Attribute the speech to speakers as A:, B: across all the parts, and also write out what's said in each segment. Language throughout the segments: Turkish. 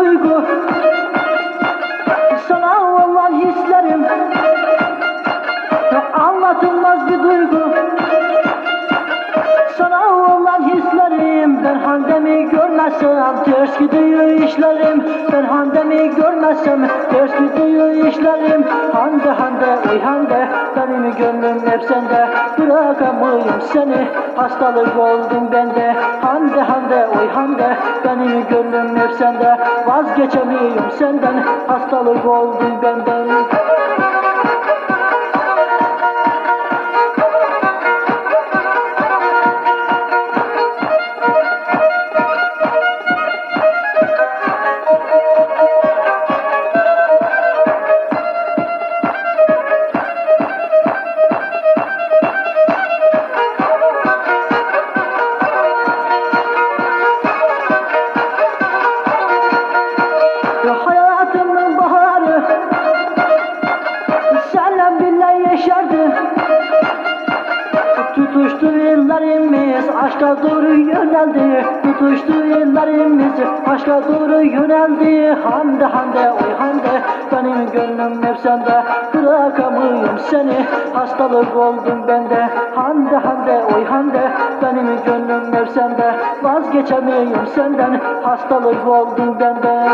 A: duygu, sana olan hislerim, anlatılmaz bir duygu. Sana olan hislerim, ben Hande'mi görmezsem ters gidiyor işlerim. Ben Hande'mi görmezsem ters gidiyor işlerim. Hande Hande oy Hande, benim gönlüm hep sende. Bırakamayım seni, hastalık oldum bende. Hande Hande oy Hande, benim gönlüm hep sende. Vazgeçemiyorum senden, hastalık oldum benden. Hayatımın baharı seninle birlikte yeşerdi. Tutuştu ellerimiz, aşka doğru yöneldi. Tutuştu ellerimiz, aşka doğru yöneldi. Hande Hande oy Hande, benim gönlüm hep sende. Bırakamıyorum seni, hastalık oldum bende. Hande Hande oy Hande, benim gönlüm hep sende. Vazgeçemiyorum senden, hastalık oldum bende.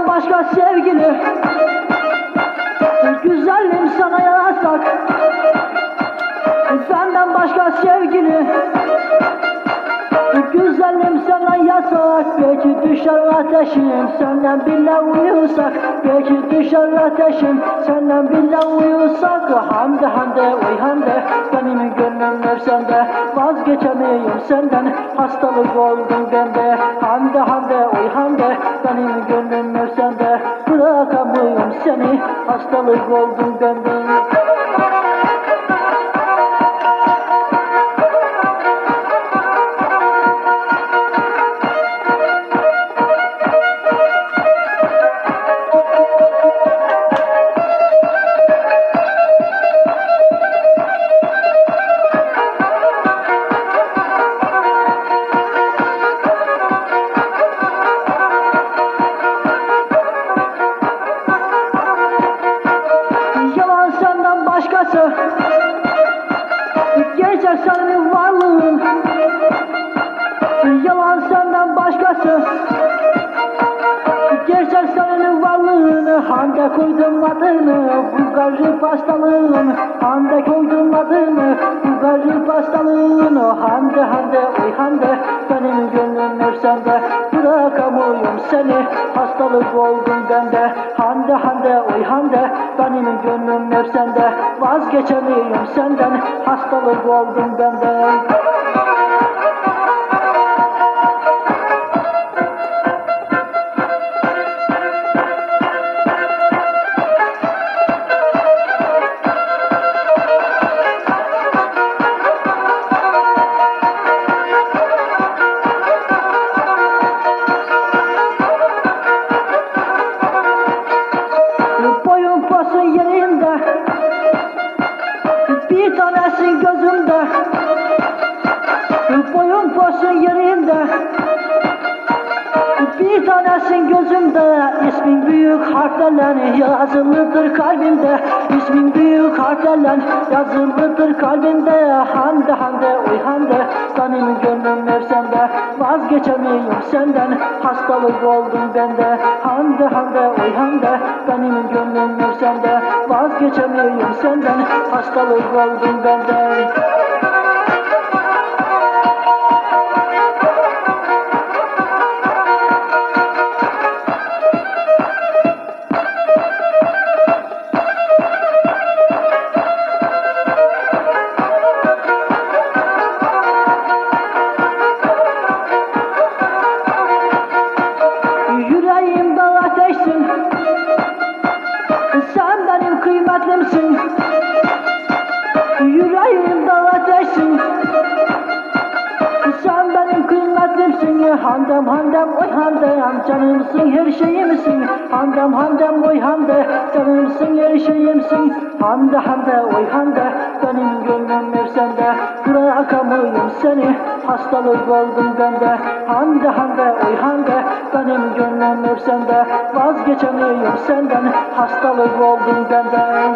A: Başka sevgili, güzelim sana yasak. Benden başka sevgili, güzelim sana yasak. Belki düşer ateşim, senden bile uyusak. Belki düşer ateşim, senden bile uyusak. Hande Hande oy Hande, benim gönlüm hep sende. Vazgeçemiyorum senden, hastalık oldum bende. Hande Hande oy Hande, benim gönlüm hep sende. Bırakamıyorum seni, hastalık oldum bende. Yalan senden başkası, gerçek senin varlığın. Yalan senden başkası, gerçek senin varlığın. Hande koydum adını, bu garip hastalığın. Hande koydum adını, bu garip hastalığın. Hande Hande oy Hande, benim gönlüm hep sende. Bırakamıyorum seni, hastalık oldum bende. Hande Hande oy Hande, benim gönlüm hep sende. Vazgeçemiyorum senden, hastalık oldum bende. Boyun posun yerinde, bir tanesin gözümde. Boyun posun yerinde, bir tanesin gözümde. İsmin büyük harflerle yazılıdır kalbimde. İsmin büyük harflerle yazılıdır kalbimde. Hande Hande oy Hande, benim gönlüm hep sende. Vazgeçemiyorum senden, hastalık oldum bende. Hande Hande oy Hande, benim gönlüm hep sende. Vazgeçemiyorum senden, hastalık oldum bende. Handem Handem oy Handem canımsın her şeyimsin. Handem Handem oy Hande canımsın her şeyimsin. Hande Hande oy Hande benim gönlüm hep sende. Bırakamıyorum seni hastalık oldum bende. Hande Hande oy Hande benim gönlüm hep sende. Vazgeçemiyorum senden hastalık oldum benden.